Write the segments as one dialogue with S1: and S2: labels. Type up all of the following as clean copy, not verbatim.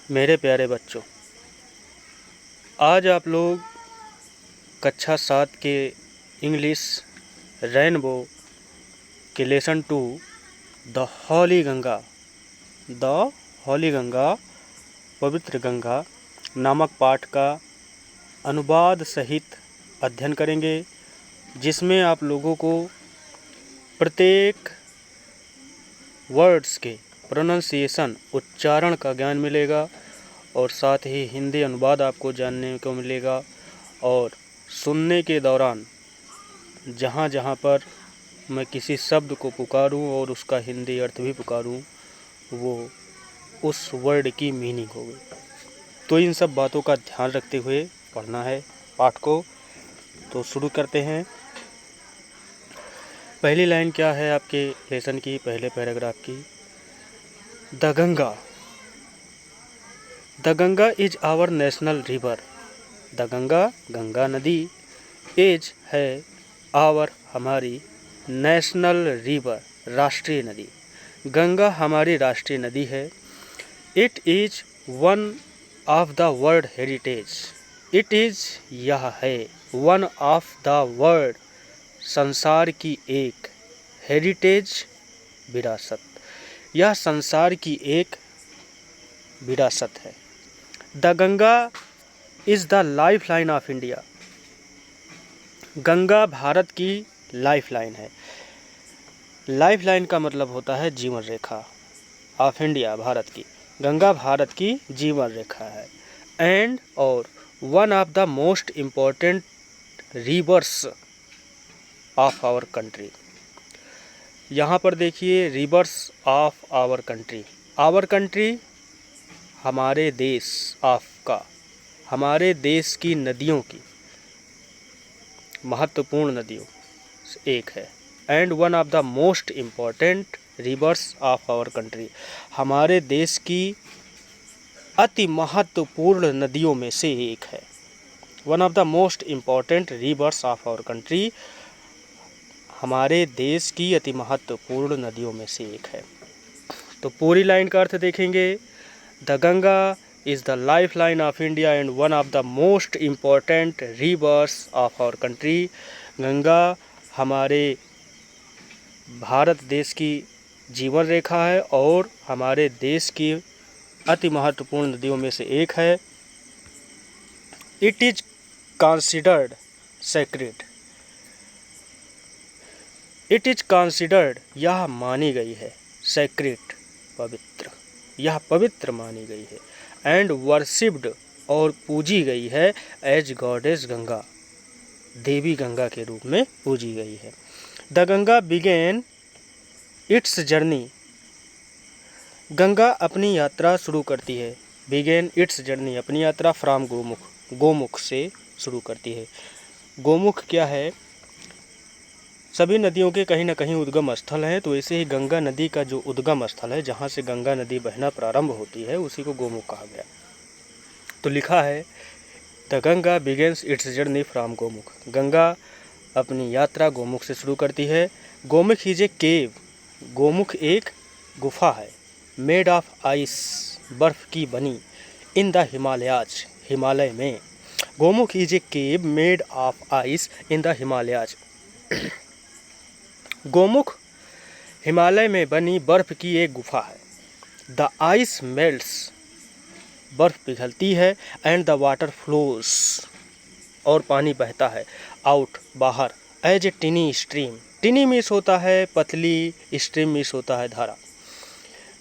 S1: मेरे प्यारे बच्चों, आज आप लोग कक्षा 7 के इंग्लिश रेनबो के लेसन 2 द हॉली गंगा पवित्र गंगा नामक पाठ का अनुवाद सहित अध्ययन करेंगे, जिसमें आप लोगों को प्रत्येक वर्ड्स के प्रोनाउंसिएशन उच्चारण का ज्ञान मिलेगा और साथ ही हिंदी अनुवाद आपको जानने को मिलेगा। और सुनने के दौरान जहाँ जहाँ पर मैं किसी शब्द को पुकारूं और उसका हिंदी अर्थ भी पुकारूं, वो उस वर्ड की मीनिंग होगी। तो इन सब बातों का ध्यान रखते हुए पढ़ना है पाठ को। तो शुरू करते हैं। पहली लाइन क्या है आपके लेसन की, पहले पैराग्राफ की? The Ganga is our national river. The Ganga, Ganga नदी, इज है, आवर हमारी, नेशनल रिवर राष्ट्रीय नदी। गंगा हमारी राष्ट्रीय नदी है। It is one of the world heritage. It is यह है, वन ऑफ द वर्ल्ड संसार की एक, हेरिटेज विरासत, यह संसार की एक विरासत है। The Ganga is the life line of India. Ganga Bharat की लाइफ लाइन है। लाइफ लाइन का मतलब होता है जीवन रेखा ऑफ इंडिया, भारत की। गंगा भारत की जीवन रेखा है। एंड और one of the most important rivers of our country. यहाँ पर देखिए, rivers of our country. Our country हमारे देश, ऑफ का, हमारे देश की नदियों की, महत्वपूर्ण नदियों से एक है। And one of the most important rivers of our country, हमारे देश की अति महत्वपूर्ण नदियों में से एक है। One of the most important rivers of our country, हमारे देश की अति महत्वपूर्ण नदियों में से एक है। तो पूरी लाइन का अर्थ देखेंगे। The Ganga is the lifeline of India and one of the most important rivers of our country। Ganga हमारे भारत देश की जीवन रेखा है और हमारे देश की अति महत्वपूर्ण नदियों में से एक है। It is considered sacred। It is considered, यह मानी गई है, sacred पवित्र, यह पवित्र मानी गई है। एंड वर्शिप्ड और पूजी गई है, एज गॉडेस गंगा, देवी गंगा के रूप में पूजी गई है। The Ganga begin its journey. Ganga अपनी यात्रा शुरू करती है। बिगेन इट्स जर्नी, अपनी यात्रा फ्रॉम गोमुख, गोमुख से शुरू करती है। गोमुख क्या है? सभी नदियों के कहीं न कहीं उद्गम स्थल हैं, तो ऐसे ही गंगा नदी का जो उद्गम स्थल है, जहाँ से गंगा नदी बहना प्रारंभ होती है, उसी को गोमुख कहा गया। तो लिखा है, the Ganga begins it's journey from Gomukh. Ganga अपनी यात्रा गोमुख से शुरू करती है। गोमुख इज ए केव। गोमुख एक गुफा है। मेड ऑफ आइस, बर्फ की बनी। इन द हिमालयाज, हिमालय में। Gomukh is a cave made of ice in the Himalayas. Gomukh Himalaya में बनी बर्फ की एक गुफा है। द आइस मेल्ट्स, बर्फ पिघलती है। एंड द वाटर फ्लोज, और पानी बहता है। आउट, बाहर। As a tiny stream, tiny means होता है पतली, स्ट्रीम मीन्स होता है धारा।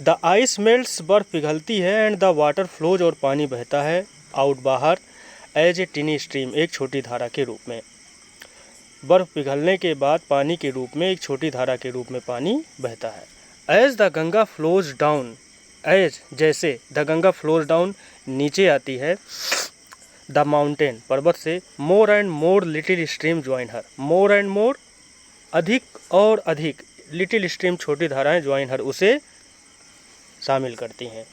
S1: द आइस मेल्ट्स, बर्फ पिघलती है। एंड द वाटर फ्लोज, और पानी बहता है। आउट, बाहर। एज ए टिनी स्ट्रीम, एक छोटी धारा के रूप में। बर्फ पिघलने के बाद पानी के रूप में, एक छोटी धारा के रूप में पानी बहता है। As the Ganga flows down, as जैसे, द गंगा फ्लोज डाउन नीचे आती है, द माउंटेन पर्वत से। More and more little stream join her, more and more अधिक और अधिक, लिटिल स्ट्रीम छोटी धाराएं, ज्वाइन हर उसे शामिल करती हैं।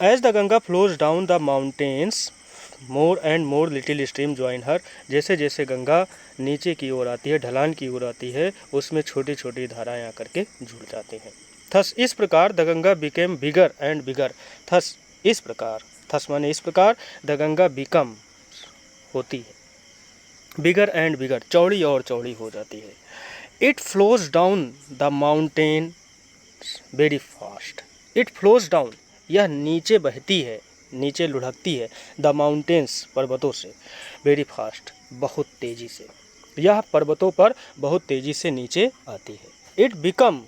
S1: As the Ganga flows down the mountains, more and more little stream join her, जैसे जैसे गंगा नीचे की ओर आती है, ढलान की ओर आती है, उसमें छोटी छोटी धाराएं आकर के जुड़ जाती हैं। थस, इस प्रकार the Ganga became bigger and bigger. Thus इस प्रकार, थस माने इस प्रकार, द गंगा बिकम होती है बिगर एंड बिगर, चौड़ी और चौड़ी हो जाती है। It flows down the mountain very fast. It flows down, यह नीचे बहती है, नीचे लुढ़कती है, द माउंटेन्स पर्वतों से, वेरी फास्ट बहुत तेजी से, यह पर्वतों पर बहुत तेजी से नीचे आती है। It become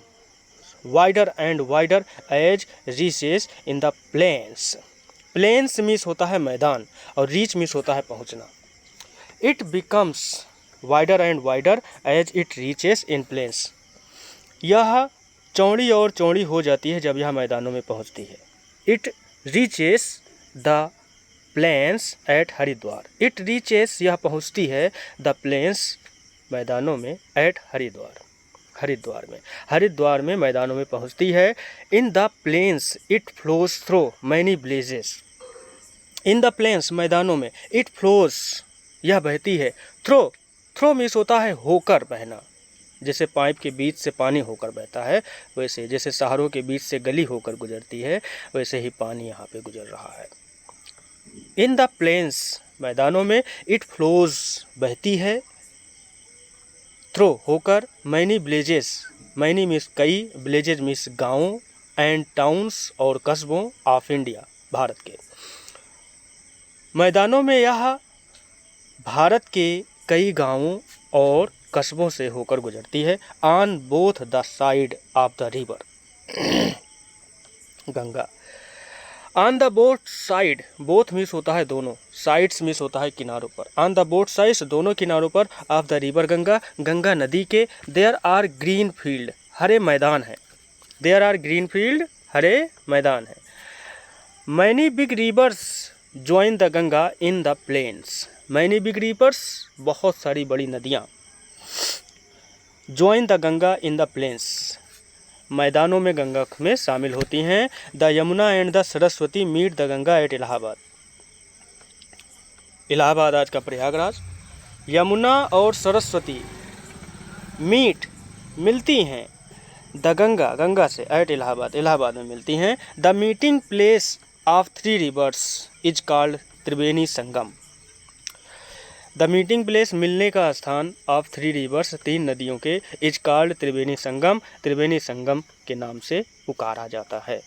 S1: wider and wider as reaches in the plains. Plains means होता है मैदान और रीच मीन्स होता है पहुंचना। It becomes wider and wider as it reaches in plains, यह चौड़ी और चौड़ी हो जाती है जब यह मैदानों में पहुंचती है। It reaches the plains at Haridwar. It reaches, यह पहुंचती है, द प्लेन्स मैदानों में, एट हरिद्वार, हरिद्वार में मैदानों में पहुंचती है। In the plains it flows through many villages. In the plains मैदानों में, इट फ्लोज यह बहती है, थ्रो मीन्स होता है होकर बहना, जैसे पाइप के बीच से पानी होकर बहता है, वैसे जैसे शहरों के बीच से गली होकर गुजरती है, वैसे ही पानी यहाँ पे गुजर रहा है। इन द प्लेन्स मैदानों में, इट फ्लोज बहती है, थ्रो होकर, मैनी विलेजेस, मैनी मीन्स कई, विलेजेस मीन्स गाँव, एंड टाउन्स और कस्बों, ऑफ इंडिया भारत के। मैदानों में यह भारत के कई गांवों और कस्बों से होकर गुजरती है। On both the side of the river Ganga. On the both side, both means होता है दोनों, साइड्स मीन्स होता है किनारों पर। ऑन द बोथ साइड्स, दोनों किनारों पर, of the river Ganga, Ganga नदी के, देयर आर ग्रीन फील्ड, हरे मैदान है, देयर आर ग्रीन फील्ड, हरे मैदान है। Many big rivers join the Ganga in the plains. Many big rivers, बहुत सारी बड़ी नदियाँ, join the Ganga in the plains, मैदानों में गंगा में शामिल होती हैं। The Yamuna and the Saraswati meet the Ganga at Allahabad. Allahabad आज का प्रयागराज। यमुना और सरस्वती मीट मिलती हैं, द गंगा, गंगा से, एट इलाहाबाद, इलाहाबाद में मिलती हैं। The meeting place of three reverse is called Triveni Sangam. The meeting place, मिलने का स्थान, ऑफ थ्री रिवर्स, तीन नदियों के, इज कॉल्ड त्रिवेणी संगम, त्रिवेणी संगम के नाम से पुकारा जाता है।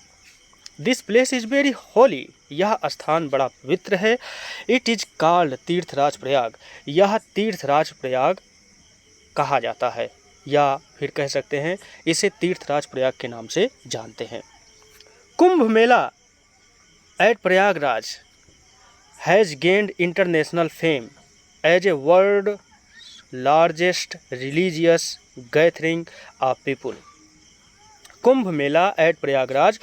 S1: This place is very Holi, यह स्थान बड़ा पवित्र है। इट इज कॉल्ड तीर्थराज प्रयाग, यह तीर्थराज प्रयाग कहा जाता है, या फिर कह सकते हैं इसे तीर्थराज प्रयाग के नाम से जानते हैं। Kumbh Mela at Prayagraj has gained international fame as a world largest religious gathering of people. Kumbh Mela at Prayagraj,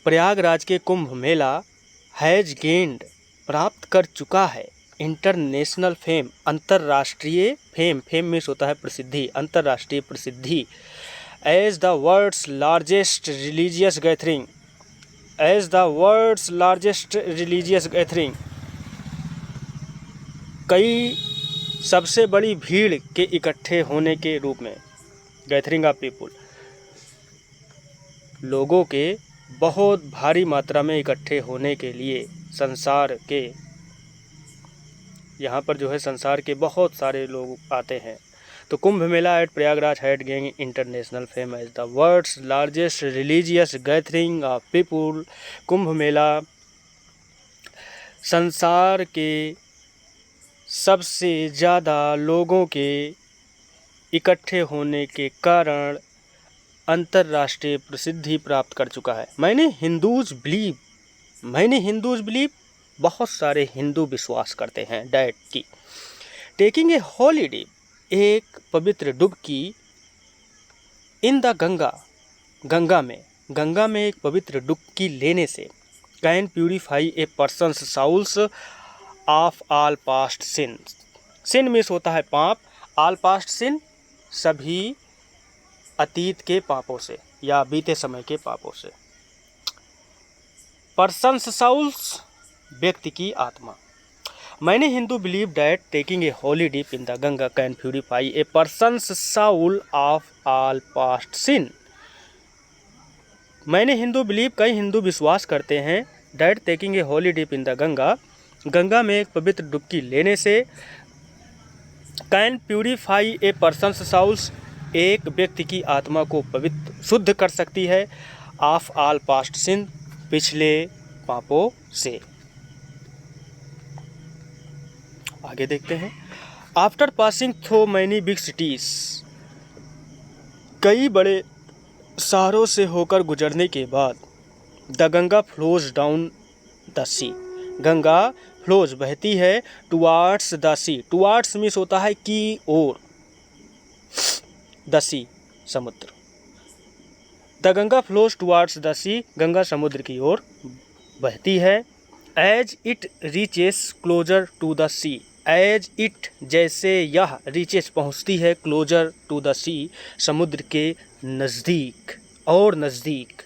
S1: Prayagraj के कुंभ मेला, हैज़ गेन्ड प्राप्त कर चुका है, इंटरनेशनल फेम, अंतर्राष्ट्रीय फेम, फेम मीन्स होता है प्रसिद्धि, अंतर्राष्ट्रीय प्रसिद्धि, as the world's largest religious gathering, as the world's largest religious gathering, कई सबसे बड़ी भीड़ के इकट्ठे होने के रूप में, गैथरिंग ऑफ पीपुल, लोगों के बहुत भारी मात्रा में इकट्ठे होने के लिए, संसार के, यहाँ पर जो है संसार के बहुत सारे लोग आते हैं। तो Kumbh Mela at Prayagraj had gain international fame as the world's largest religious gathering of people. Kumbh Mela संसार के सबसे ज़्यादा लोगों के इकट्ठे होने के कारण अंतर्राष्ट्रीय प्रसिद्धि प्राप्त कर चुका है। मैंने हिंदूज बिलीव, बहुत सारे हिंदू विश्वास करते हैं, डैट की, टेकिंग ए हॉलीडे, एक पवित्र डुबकी, इन द गंगा, गंगा में एक पवित्र डुबकी लेने से, can purify a person's souls of all past sin. Sin means होता है पाप, ऑल पास्ट सिन, सभी अतीत के पापों से या बीते समय के पापों से। पर्सन्स साउल्स, व्यक्ति की आत्मा। Many Hindu believe that taking a holy dip in the Ganga can purify a person's soul of all past sin. Many Hindu believe, कई हिंदू विश्वास करते हैं that taking a holy dip in the Ganga, Ganga में एक पवित्र डुबकी लेने से can purify a person's souls, एक व्यक्ति की आत्मा को पवित्र शुद्ध कर सकती है, ऑफ ऑल पास्ट सिन, पिछले पापों से। आगे देखते हैं। After passing through many big cities, कई बड़े शहरों से होकर गुजरने के बाद, the Ganga flows down the sea, Ganga flows बहती है, towards the sea, towards means होता है की ओर, द सी समुद्र, the Ganga flows towards the sea, Ganga समुद्र की ओर बहती है, as it reaches closer to the sea, as it जैसे यह रीचेस पहुँचती है, क्लोजर टू द सी समुद्र के नज़दीक और नज़दीक,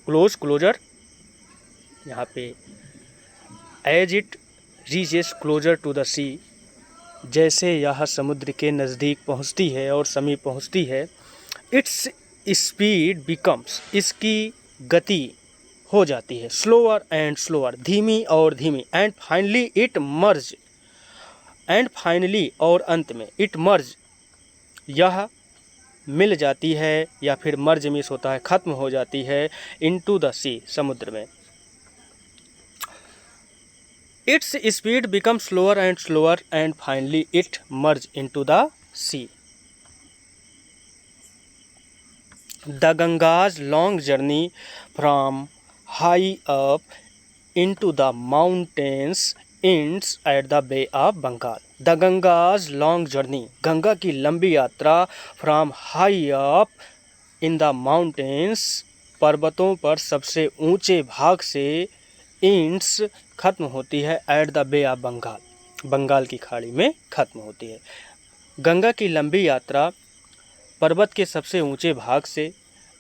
S1: क्लोज क्लोजर यहाँ पे, as it reaches closer to the sea, जैसे यह समुद्र के नज़दीक पहुँचती है और समीप पहुँचती है, इट्स स्पीड बिकम्स, इसकी गति हो जाती है, स्लोअर एंड स्लोअर, धीमी और धीमी, and finally it merge, and finally और अंत में, इट मर्ज यह मिल जाती है, या फिर मर्ज मिस होता है खत्म हो जाती है, इनटू द सी समुद्र में, its speed become slower and finally it merge into the sea. The Ganga's long journey from high up into the mountains ends at the bay of Bengal, the Ganga's long journey, Ganga की लंबी यात्रा, from high up in the mountains, पर्वतों पर सबसे ऊंचे भाग से, ends खत्म होती है, at the bay of Bengal, Bengal की खाड़ी में खत्म होती है। गंगा की लंबी यात्रा पर्वत के सबसे ऊंचे भाग से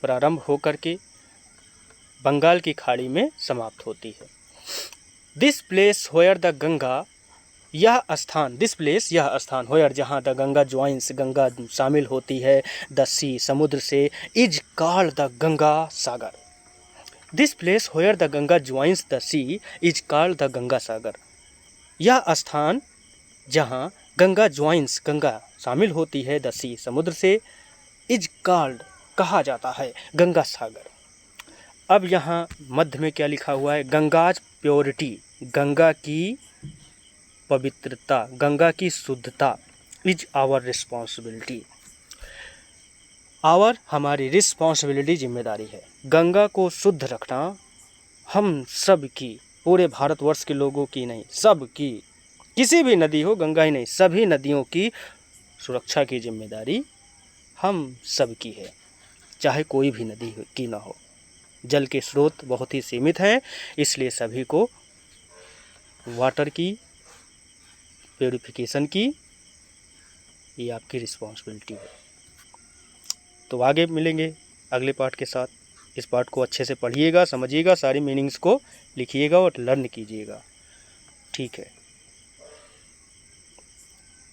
S1: प्रारंभ होकर के बंगाल की खाड़ी में समाप्त होती है। This place where the Ganga, यह स्थान, दिस प्लेस यह स्थान, होयर जहाँ द गंगा ज्वाइंस, गंगा शामिल होती है, द सी समुद्र से, is called the Ganga Sagar, this place where the Ganga joins the sea is called the Ganga Sagar, यह स्थान जहाँ गंगा ज्वाइंस, गंगा शामिल होती है, द सी समुद्र से, इज कॉल्ड कहा जाता है, गंगा सागर। अब यहाँ मध्य में क्या लिखा हुआ है, गंगाज प्योरिटी, गंगा की पवित्रता, गंगा की शुद्धता, इज आवर रिस्पॉन्सिबिलिटी, आवर हमारी रिस्पॉन्सिबिलिटी जिम्मेदारी है, गंगा को शुद्ध रखना हम सब की, पूरे भारतवर्ष के लोगों की नहीं, सब की, किसी भी नदी हो, गंगा ही नहीं सभी नदियों की सुरक्षा की जिम्मेदारी हम सब की है, चाहे कोई भी नदी की ना हो। जल के स्रोत बहुत ही सीमित हैं, इसलिए सभी को वाटर की प्यूरिफिकेशन की ये आपकी रिस्पॉन्सिबिलिटी है। तो आगे मिलेंगे अगले पार्ट के साथ। इस पार्ट को अच्छे से पढ़िएगा, समझिएगा, सारी मीनिंग्स को लिखिएगा और लर्न कीजिएगा। ठीक है,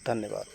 S1: धन्यवाद।